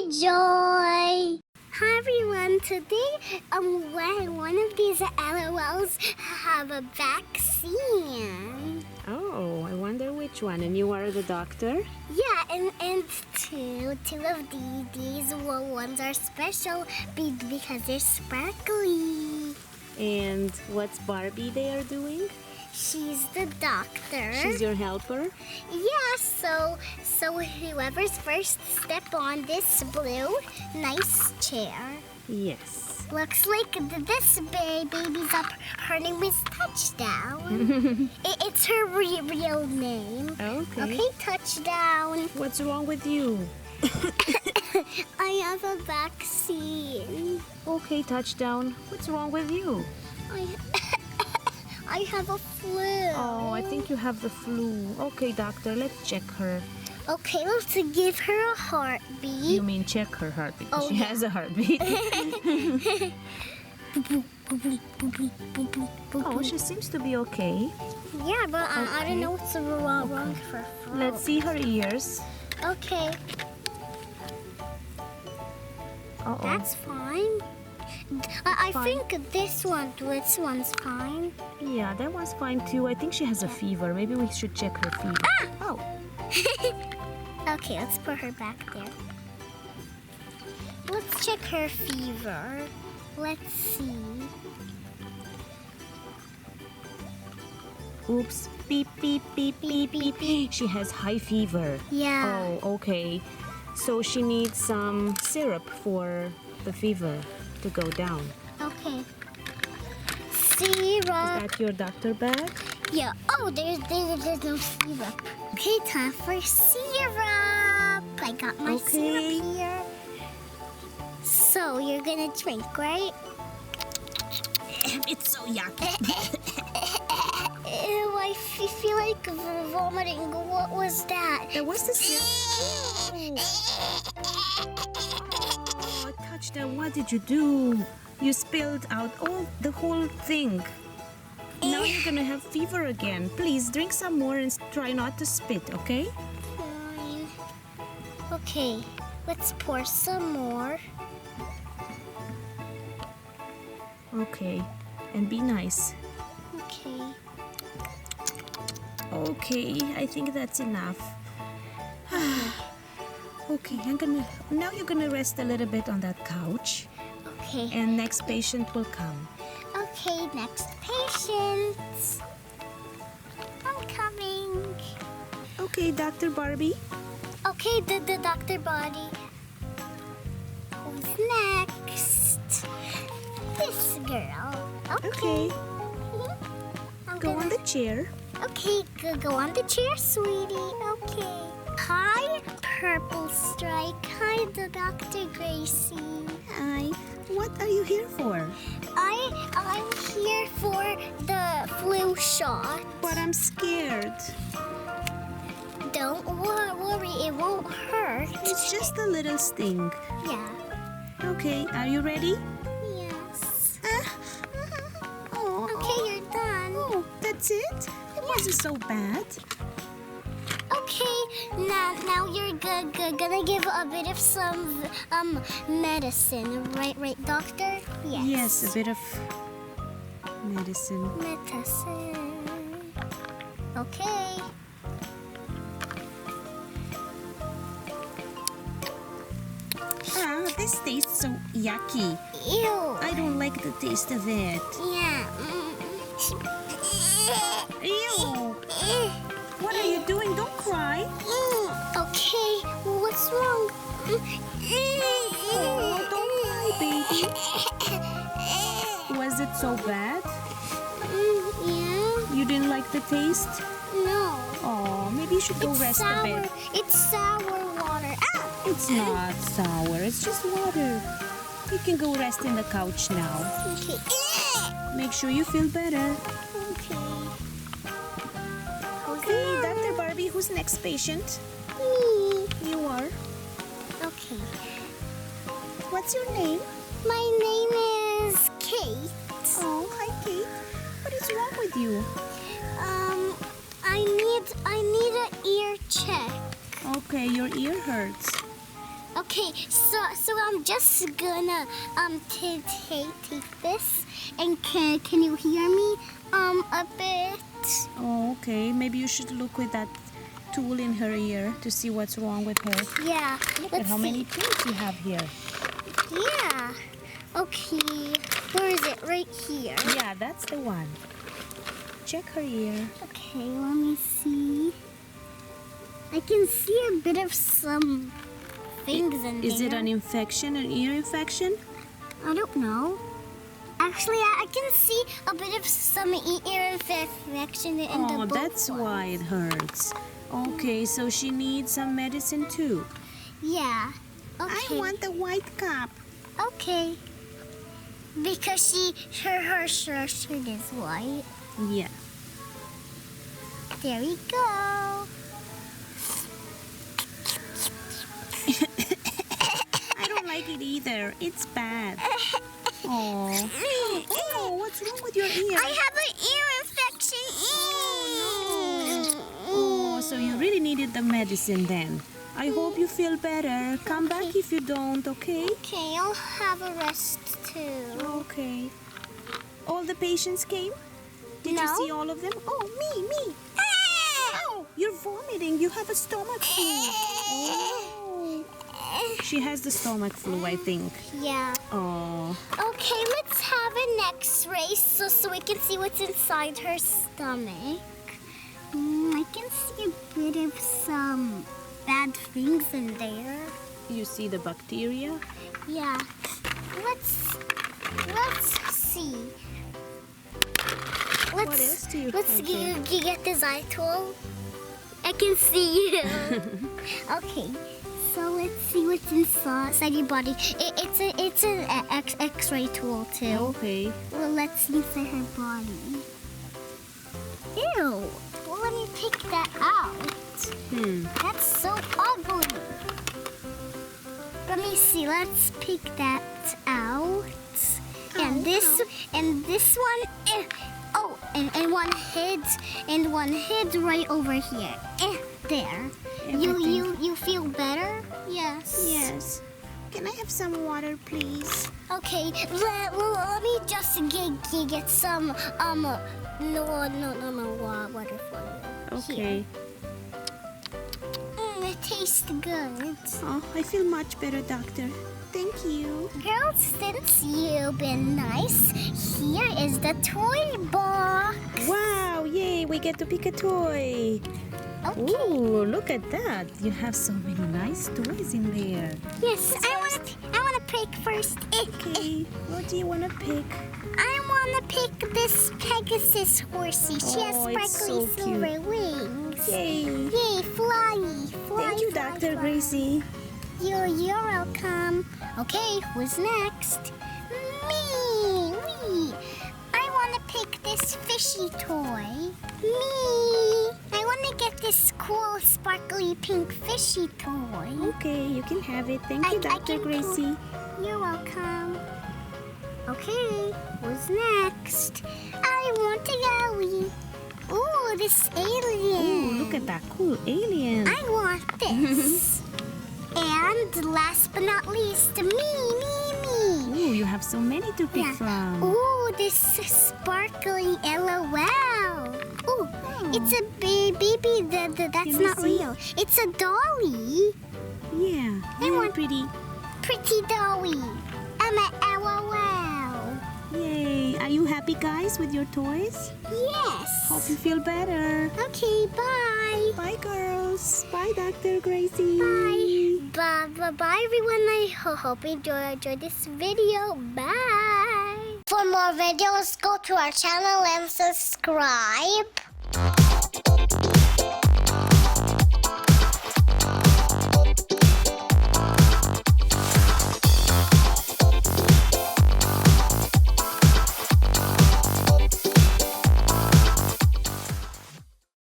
Joy! Hi everyone, today one of these LOLs have a vaccine. Oh, I wonder which one. And you are the doctor? Yeah, and two of these ones are special because they're sparkly. And what's Barbie they are doing? She's the doctor. She's your helper? Yeah, so whoever's first step on this blue nice chair. Yes. Looks like this baby's up. Her name is Touchdown. It's her real name. Okay. Okay, Touchdown. What's wrong with you? I have a vaccine. Okay, Touchdown. What's wrong with you? I have a flu. Oh, I think you have the flu. Okay, doctor, let's check her. Okay, let's give her a heartbeat. You mean check her heartbeat? Oh, she yeah. has a heartbeat. Oh, she seems to be okay. Yeah, but I Okay. don't know what's wrong with her throat. Let's see her ears. Okay, Uh-oh. that's fine. I Fine. think this one's fine. Yeah, that one's fine too. I think she has a fever. Maybe we should check her fever. Oh. Okay, let's put her back there. Let's check her fever. Let's see. Oops. Beep, beep, beep, beep, beep, beep. She has high fever. Yeah. Oh, okay. So she needs some syrup for the fever to go down. Okay. Is Syrup. that your doctor bag? Yeah. Oh, there's no syrup. Okay, time for syrup. I got my Okay. syrup here. So you're gonna drink, right? It's so yucky. Ew, I feel like vomiting. What was that? That was the syrup. Oh, Touchdown, what did you do? You spilled out the whole thing. Now you're gonna have fever again. Please drink some more and try not to spit, okay? Fine. Okay, let's pour some more. Okay, and be nice. Okay. Okay, I think that's enough. Okay, now you're gonna rest a little bit on that couch, Okay. and next patient will come. Okay, next patient. I'm coming. Okay, Dr. Barbie. Okay, the doctor body. Who's next? This girl. Okay, I'm go on gonna- the chair. Okay, go on the chair, sweetie. Okay. Hi, Purple Strike. Hi, the Dr. Gracie. Hi. What are you here for? I'm here for the flu shot. But I'm scared. Don't worry, it won't hurt. It's just a little sting. Yeah. Okay, are you ready? Yes. Oh, Okay, you're done. oh, that's it? It wasn't so bad. Okay, now you're gonna give a bit of some medicine, right, doctor? Yes, a bit of medicine. Medicine. Okay. Ah, this tastes so yucky. Ew. I don't like the taste of it. Yeah. Ew! What are you doing? Don't cry. Okay, what's wrong? Oh, don't cry, baby. Was it so bad? Yeah. You didn't like the taste? No. Oh, maybe you should go It's rest sour. a bit. It's sour water. Ah! It's not sour. It's just water. You can go rest in the couch now. Okay. Make sure you feel better. Okay. Okay, Dr. Barbie, who's next patient? Me. You are. Okay. What's your name? My name is Kate. Oh, hi, Kate. What is wrong with you? I need an ear check. Okay, your ear hurts. Okay. Okay, so I'm just gonna take this, and can you hear me a bit? Oh, okay. Maybe you should look with that tool in her ear to see what's wrong with her. Yeah. Look at how many pins you have here. Yeah. Okay. Where is it? Right here. Yeah, that's the one. Check her ear. Okay, let me see. I can see a bit of some things in there. Is it an infection, an ear infection? I don't know. Actually, I can see a bit of some ear infection in the both that's ones. why it hurts. Okay, so she needs some medicine too. Yeah. Okay. I want the white cup. Okay. Because her shirt is white. Yeah. There we go. I don't like it either. It's bad. Oh. Oh, what's wrong with your ear? I have an ear infection. Oh, so you really needed the medicine then. I hope you feel better. Come back if you don't, okay? Okay, I'll have a rest too. Okay. All the patients came? Did you No. see all of them? Oh, me. Oh, you're vomiting. You have a stomach flu. Oh. She has the stomach flu, I think. Yeah. Oh. Okay, let's have an X-ray so we can see what's inside her stomach. I can see a bit of some bad things in there. You see the bacteria? Yeah. Let's see. What else do you Let's have there? get this eye tool. I can see you. Okay. So let's see what's inside your body. It's an X-ray tool too. Okay. Well, let's see inside her body. Ew. Well, let me pick that out. That's so ugly. Let me see. Let's pick that out. And this one. Oh, and one head right over here. There. You feel better? Yes. Yes. Can I have some water, please? Okay. Let me just get some no water for you. Okay. Here. It tastes good. Oh, I feel much better, doctor. Thank you. Girls, since you've been nice, here is the toy box. Wow, yay, we get to pick a toy. Okay. Ooh, look at that. You have so many nice toys in there. Yes, I want to pick first. Okay, what do you want to pick? I want to pick this Pegasus horsey. She has Oh, it's sparkly so silver cute. wings. Yay. Yay, fly. Thank you, Dr. Gracie. You're welcome. Okay, who's next? Me. I want to pick this fishy toy. Me. I want to get this cool sparkly pink fishy toy. Okay, you can have it. Thank you, I Dr. can Gracie. You're welcome. Okay, who's next? I want to go. Ooh, this alien. Ooh, look at that cool alien. I want this. And last but not least, me. Ooh, you have so many to pick from. Ooh, this sparkly LOL. Ooh, it's a baby. That's Can we not see? real. It's a dolly. Yeah, I very want- pretty. Pretty dolly. I'm a LOL. Yay. Are you happy, guys, with your toys? Yes. Hope you feel better. Okay, bye. Bye, girls. Bye, Dr. Gracie. Bye. Bye, everyone. I hope you enjoyed this video. Bye. For more videos, go to our channel and subscribe.